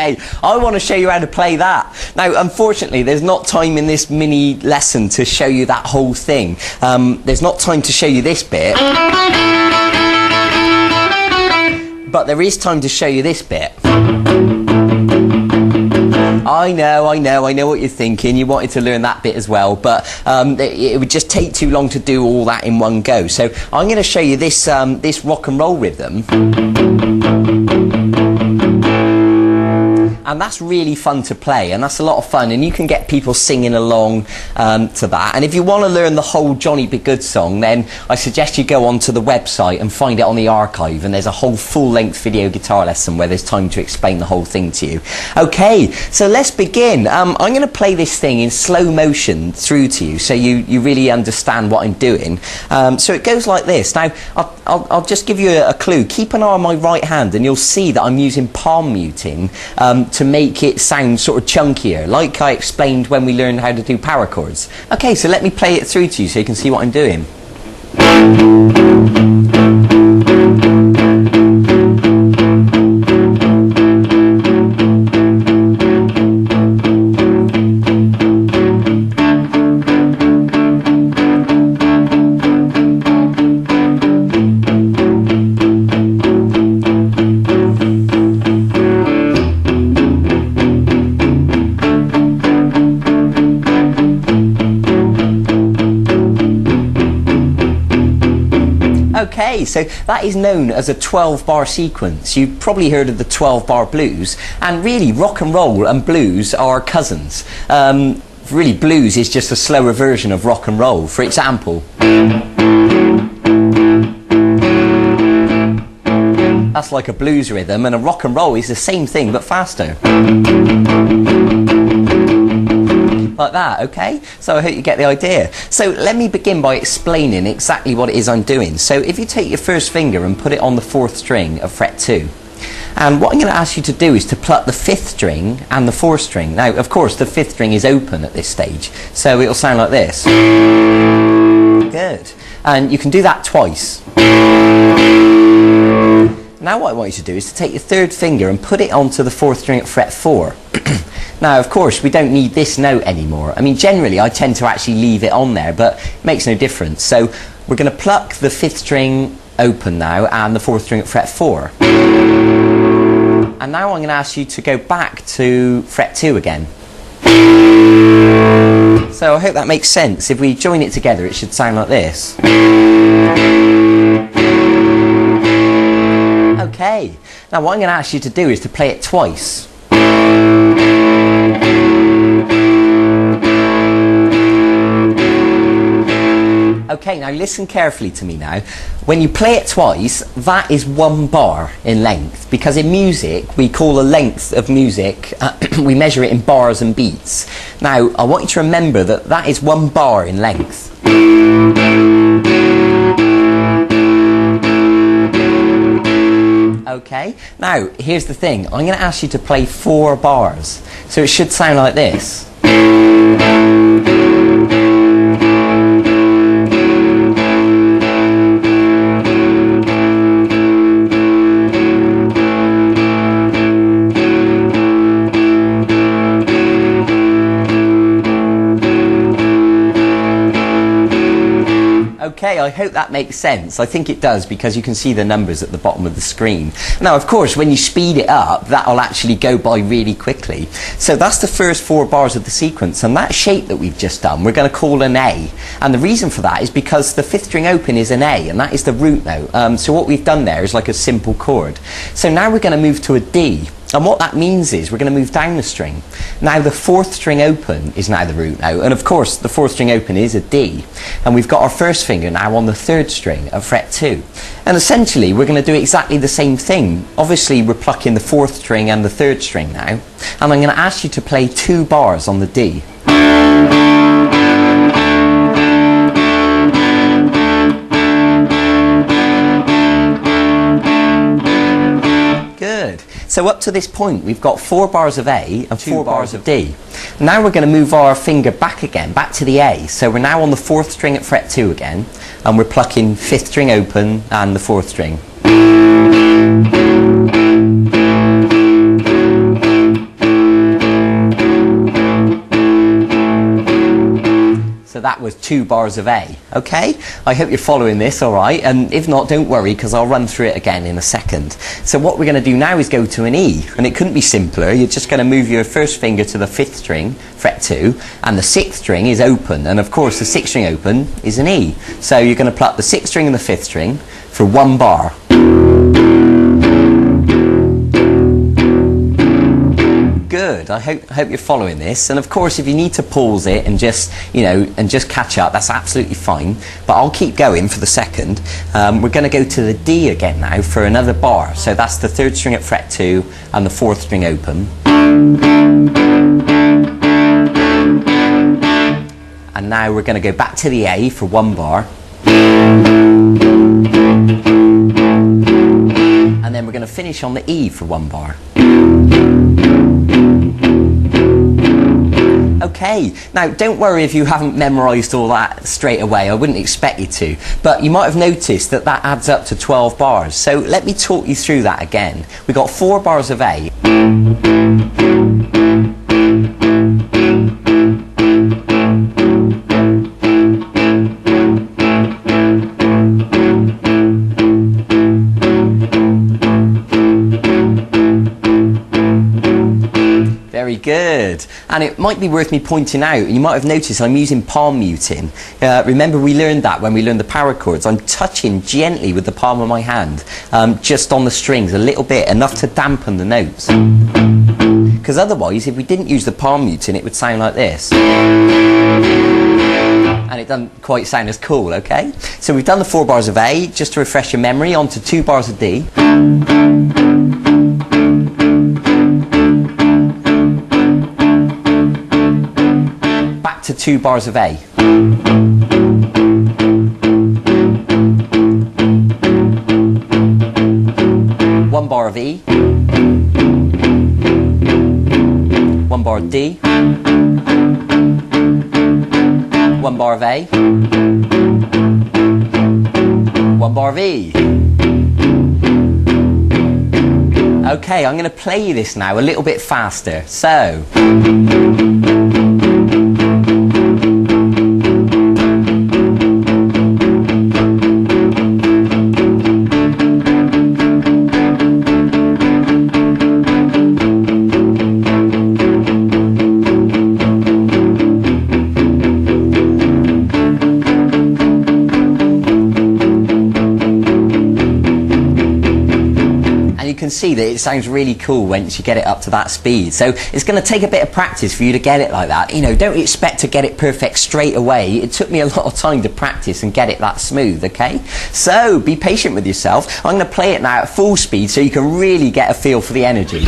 Okay, I want to show you how to play that. Now, unfortunately, there's not time in this mini lesson to show you that whole thing. There's not time to show you this bit. But there is time to show you this bit. I know what you're thinking. You wanted to learn that bit as well, but it would just take too long to do all that in one go. So I'm going to show you this, this rock and roll rhythm. And that's really fun to play, and that's a lot of fun, and you can get people singing along to that. And if you want to learn the whole Johnny B. Goode song, then I suggest you go onto the website and find it on the archive, and there's a whole full-length video guitar lesson where there's time to explain the whole thing to you. Okay, so let's begin. I'm going to play this thing in slow motion through to you so you really understand what I'm doing. So it goes like this. Now, I'll just give you a clue. Keep an eye on my right hand and you'll see that I'm using palm muting to make it sound sort of chunkier, like I explained when we learned how to do power chords. Okay, so let me play it through to you so you can see what I'm doing. Okay, so that is known as a 12-bar sequence. You've probably heard of the 12-bar blues, and really rock and roll and blues are cousins. Really, blues is just a slower version of rock and roll. For example, that's like a blues rhythm, and a rock and roll is the same thing but faster. Like that, okay? So I hope you get the idea. So let me begin by explaining exactly what it is I'm doing. So if you take your first finger and put it on the 4th string of fret 2, and what I'm going to ask you to do is to pluck the 5th string and the 4th string. Now, of course, the 5th string is open at this stage, so it'll sound like this. Good. And you can do that twice. Now what I want you to do is to take your 3rd finger and put it onto the 4th string at fret 4. Now, of course, we don't need this note anymore. I mean, generally, I tend to actually leave it on there, but it makes no difference. So we're going to pluck the 5th string open now and the 4th string at fret 4. And now I'm going to ask you to go back to fret 2 again. So I hope that makes sense. If we join it together, it should sound like this. Okay. Now what I'm going to ask you to do is to play it twice. Okay, now listen carefully to me now. When you play it twice, that is 1 bar in length, because in music we call the length of music, we measure it in bars and beats. Now I want you to remember that that is 1 bar in length. Okay, now here's the thing. I'm going to ask you to play 4 bars, so it should sound like this. Okay, I hope that makes sense. I think it does, because you can see the numbers at the bottom of the screen. Now, of course, when you speed it up, that'll actually go by really quickly. So that's the first 4 bars of the sequence, and that shape that we've just done, we're going to call an A. And the reason for that is because the 5th string open is an A, and that is the root note. So what we've done there is like a simple chord. So now we're going to move to a D. And what that means is we're going to move down the string. Now the 4th string open is now the root note, and of course the 4th string open is a D, and we've got our first finger now on the 3rd string of fret 2. And essentially we're going to do exactly the same thing. Obviously we're plucking the 4th string and the 3rd string now, and I'm going to ask you to play 2 bars on the D. Good. So up to this point we've got 4 bars of A and 4 bars of D. Now we're going to move our finger back again, back to the A. So we're now on the 4th string at fret 2 again, and we're plucking 5th string open and the 4th string. that was 2 bars of A. Okay, I hope you're following this all right, and if not, don't worry, because I'll run through it again in a second. So what we're going to do now is go to an E, and it couldn't be simpler. You're just going to move your first finger to the 5th string, fret 2, and the 6th string is open, and of course the 6th string open is an E. So you're going to pluck the 6th string and the 5th string for 1 bar. Good. I hope you're following this, and of course if you need to pause it and just catch up, that's absolutely fine, but I'll keep going for the second. We're going to go to the D again now for another bar. So that's the 3rd string at fret 2 and the 4th string open, and now we're going to go back to the A for 1 bar, and then we're going to finish on the E for 1 bar. Okay, now don't worry if you haven't memorised all that straight away, I wouldn't expect you to, but you might have noticed that that adds up to 12 bars. So let me talk you through that again. We got 4 bars of A. Very good. And it might be worth me pointing out, you might have noticed I'm using palm muting. Remember we learned that when we learned the power chords. I'm touching gently with the palm of my hand, just on the strings a little bit, enough to dampen the notes. Because otherwise, if we didn't use the palm muting, it would sound like this. And it doesn't quite sound as cool, okay? So we've done the 4 bars of A, just to refresh your memory, onto 2 bars of D. To 2 bars of A. 1 bar of E. 1 bar of D. 1 bar of A. 1 bar of E. Okay, I'm going to play you this now a little bit faster. So. You can see that it sounds really cool once you get it up to that speed. So it's going to take a bit of practice for you to get it like that. You know, don't expect to get it perfect straight away. It took me a lot of time to practice and get it that smooth, okay? So be patient with yourself. I'm going to play it now at full speed so you can really get a feel for the energy.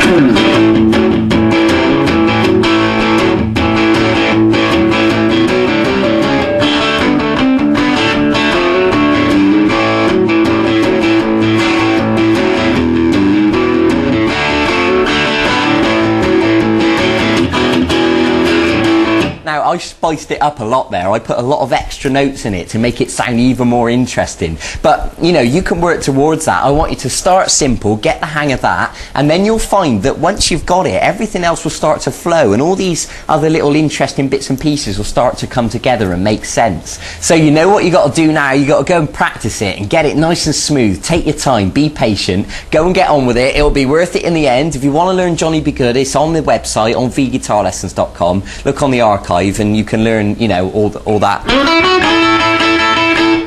Now, I spiced it up a lot there. I put a lot of extra notes in it to make it sound even more interesting. But, you know, you can work towards that. I want you to start simple, get the hang of that, and then you'll find that once you've got it, everything else will start to flow, and all these other little interesting bits and pieces will start to come together and make sense. So you know what you got to do now? You got to go and practice it and get it nice and smooth. Take your time, be patient, go and get on with it. It'll be worth it in the end. If you want to learn Johnny B. Goode, it's on the website, on vguitarlessons.com. Look on the archive and you can learn, you know, all that.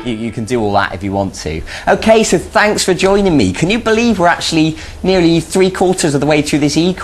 You can do all that if you want to. Okay, so thanks for joining me. Can you believe we're actually nearly 3/4 of the way through this E course?